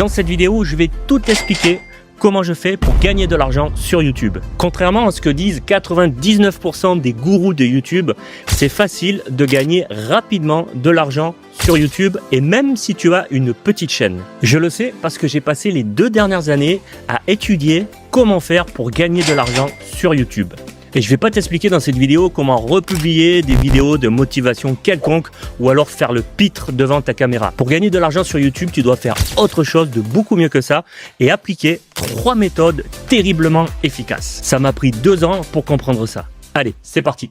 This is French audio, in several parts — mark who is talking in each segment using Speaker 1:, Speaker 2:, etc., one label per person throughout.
Speaker 1: Dans cette vidéo, je vais tout expliquer comment je fais pour gagner de l'argent sur YouTube. Contrairement à ce que disent 99% des gourous de YouTube, c'est facile de gagner rapidement de l'argent sur YouTube et même si tu as une petite chaîne. Je le sais parce que j'ai passé les 2 dernières années à étudier comment faire pour gagner de l'argent sur YouTube. Et je vais pas t'expliquer dans cette vidéo comment republier des vidéos de motivation quelconque ou alors faire le pitre devant ta caméra. Pour gagner de l'argent sur YouTube, tu dois faire autre chose de beaucoup mieux que ça et appliquer 3 méthodes terriblement efficaces. Ça m'a pris 2 ans pour comprendre ça. Allez, c'est parti.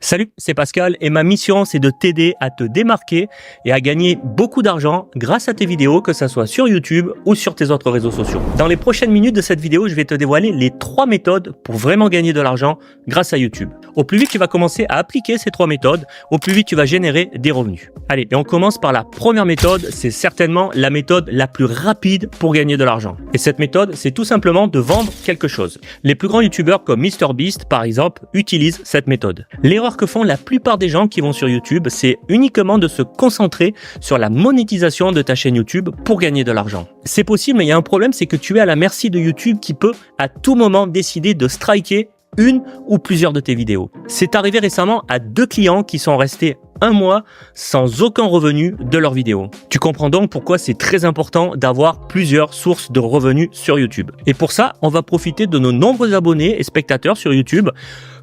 Speaker 1: Salut, c'est Pascal et ma mission c'est de t'aider à te démarquer et à gagner beaucoup d'argent grâce à tes vidéos, que ça soit sur YouTube ou sur tes autres réseaux sociaux. Dans les prochaines minutes de cette vidéo, je vais te dévoiler les 3 méthodes pour vraiment gagner de l'argent grâce à YouTube. Au plus vite tu vas commencer à appliquer ces 3 méthodes, au plus vite tu vas générer des revenus. Allez, et on commence par la première méthode, c'est certainement la méthode la plus rapide pour gagner de l'argent. Et cette méthode, c'est tout simplement de vendre quelque chose. Les plus grands YouTubeurs comme MrBeast par exemple utilisent cette méthode. L'erreur que font la plupart des gens qui vont sur YouTube, c'est uniquement de se concentrer sur la monétisation de ta chaîne YouTube pour gagner de l'argent. C'est possible, mais il y a un problème, c'est que tu es à la merci de YouTube qui peut à tout moment décider de striker une ou plusieurs de tes vidéos. C'est arrivé récemment à 2 clients qui sont restés 1 mois sans aucun revenu de leurs vidéos. Tu comprends donc pourquoi c'est très important d'avoir plusieurs sources de revenus sur YouTube. Et pour ça, on va profiter de nos nombreux abonnés et spectateurs sur YouTube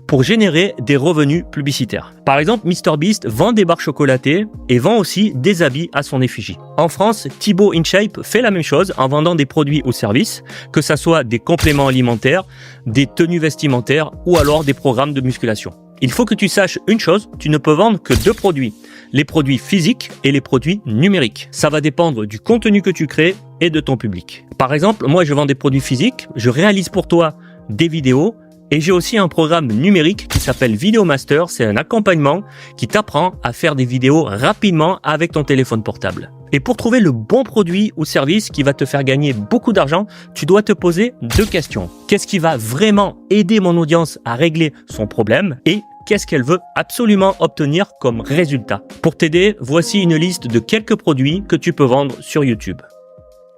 Speaker 1: pour générer des revenus publicitaires. Par exemple, MrBeast vend des barres chocolatées et vend aussi des habits à son effigie. En France, Thibaut InShape fait la même chose en vendant des produits ou services, que ça soit des compléments alimentaires, des tenues vestimentaires ou alors des programmes de musculation. Il faut que tu saches une chose, tu ne peux vendre que 2 produits, les produits physiques et les produits numériques. Ça va dépendre du contenu que tu crées et de ton public. Par exemple, moi je vends des produits physiques, je réalise pour toi des vidéos, et j'ai aussi un programme numérique qui s'appelle Video Master. C'est un accompagnement qui t'apprend à faire des vidéos rapidement avec ton téléphone portable. Et pour trouver le bon produit ou service qui va te faire gagner beaucoup d'argent, tu dois te poser 2 questions. Qu'est-ce qui va vraiment aider mon audience à régler son problème et qu'est-ce qu'elle veut absolument obtenir comme résultat? Pour t'aider, voici une liste de quelques produits que tu peux vendre sur YouTube.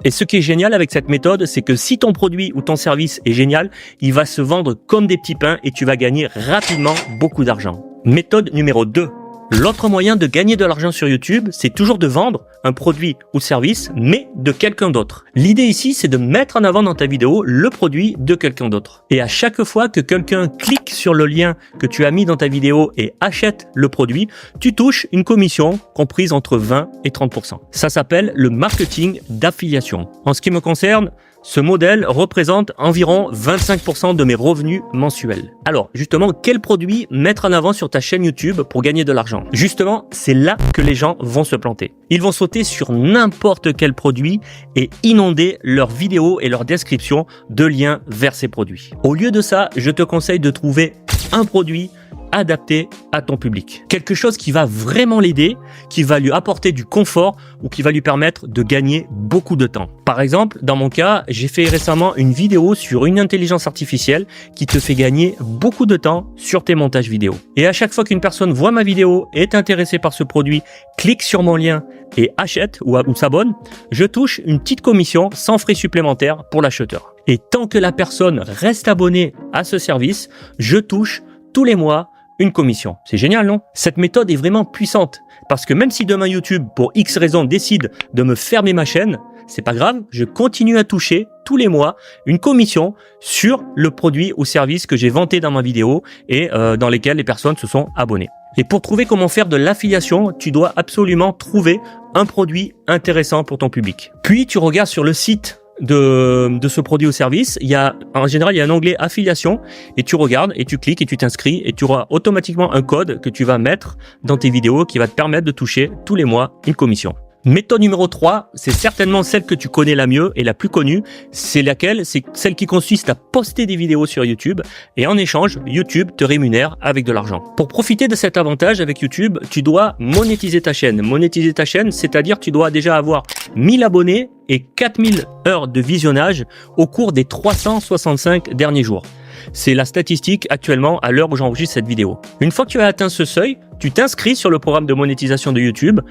Speaker 1: Et ce qui est génial avec cette méthode, c'est que si ton produit ou ton service est génial, il va se vendre comme des petits pains et tu vas gagner rapidement beaucoup d'argent. Méthode numéro 2. L'autre moyen de gagner de l'argent sur YouTube, c'est toujours de vendre un produit ou service, mais de quelqu'un d'autre. L'idée ici, c'est de mettre en avant dans ta vidéo le produit de quelqu'un d'autre. Et à chaque fois que quelqu'un clique sur le lien que tu as mis dans ta vidéo et achète le produit, tu touches une commission comprise entre 20 et 30%. Ça s'appelle le marketing d'affiliation. En ce qui me concerne, ce modèle représente environ 25% de mes revenus mensuels. Alors, justement, quel produit mettre en avant sur ta chaîne YouTube pour gagner de l'argent? Justement, c'est là que les gens vont se planter. Ils vont sauter sur n'importe quel produit et inonder leurs vidéos et leurs descriptions de liens vers ces produits. Au lieu de ça, je te conseille de trouver un produit adapté à ton public. Quelque chose qui va vraiment l'aider, qui va lui apporter du confort ou qui va lui permettre de gagner beaucoup de temps. Par exemple, dans mon cas, j'ai fait récemment une vidéo sur une intelligence artificielle qui te fait gagner beaucoup de temps sur tes montages vidéo. Et à chaque fois qu'une personne voit ma vidéo, est intéressée par ce produit, clique sur mon lien et achète ou s'abonne, je touche une petite commission sans frais supplémentaires pour l'acheteur. Et tant que la personne reste abonnée à ce service, je touche tous les mois une commission. C'est génial, non? Cette méthode est vraiment puissante parce que même si demain YouTube, pour X raison, décide de me fermer ma chaîne, c'est pas grave, je continue à toucher tous les mois une commission sur le produit ou service que j'ai vanté dans ma vidéo et dans lesquels les personnes se sont abonnées. Et pour trouver comment faire de l'affiliation, tu dois absolument trouver un produit intéressant pour ton public. Puis tu regardes sur le site de ce produit ou service, en général il y a un onglet affiliation et tu regardes et tu cliques et tu t'inscris et tu auras automatiquement un code que tu vas mettre dans tes vidéos qui va te permettre de toucher tous les mois une commission. Méthode numéro 3, c'est certainement celle que tu connais la mieux et la plus connue. C'est laquelle? C'est celle qui consiste à poster des vidéos sur YouTube et en échange, YouTube te rémunère avec de l'argent. Pour profiter de cet avantage avec YouTube, tu dois monétiser ta chaîne. Monétiser ta chaîne, c'est-à-dire tu dois déjà avoir 1000 abonnés et 4000 heures de visionnage au cours des 365 derniers jours. C'est la statistique actuellement à l'heure où j'enregistre cette vidéo. Une fois que tu as atteint ce seuil, tu t'inscris sur le programme de monétisation de YouTube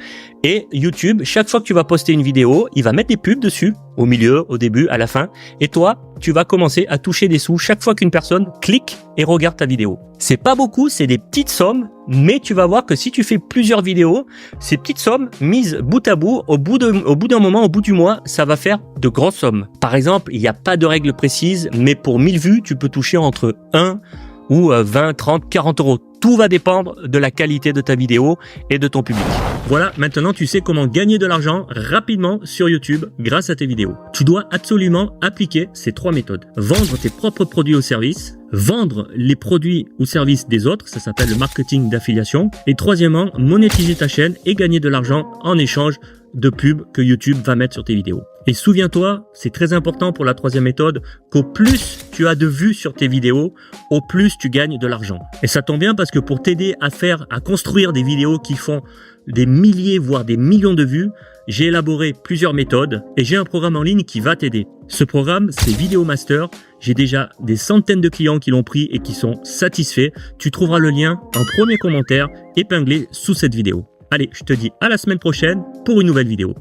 Speaker 1: et YouTube, chaque fois que tu vas poster une vidéo, il va mettre des pubs dessus, au milieu, au début, à la fin. Et toi, tu vas commencer à toucher des sous chaque fois qu'une personne clique et regarde ta vidéo. C'est pas beaucoup, c'est des petites sommes, mais tu vas voir que si tu fais plusieurs vidéos, ces petites sommes mises bout à bout, au bout d'un moment, au bout du mois, ça va faire de grosses sommes. Par exemple, il n'y a pas de règle précise, mais pour 1000 vues, tu peux toucher entre 1 ou 20, 30, 40 euros. Tout va dépendre de la qualité de ta vidéo et de ton public. Voilà, maintenant tu sais comment gagner de l'argent rapidement sur YouTube grâce à tes vidéos. Tu dois absolument appliquer ces 3 méthodes. Vendre tes propres produits ou services, vendre les produits ou services des autres, ça s'appelle le marketing d'affiliation. Et troisièmement, monétiser ta chaîne et gagner de l'argent en échange de pubs que YouTube va mettre sur tes vidéos. Et souviens-toi, c'est très important pour la troisième méthode, qu'au plus tu as de vues sur tes vidéos, au plus tu gagnes de l'argent. Et ça tombe bien parce que pour t'aider à construire des vidéos qui font des milliers, voire des millions de vues, j'ai élaboré plusieurs méthodes et j'ai un programme en ligne qui va t'aider. Ce programme, c'est Vidéo Master. J'ai déjà des centaines de clients qui l'ont pris et qui sont satisfaits. Tu trouveras le lien en premier commentaire épinglé sous cette vidéo. Allez, je te dis à la semaine prochaine pour une nouvelle vidéo.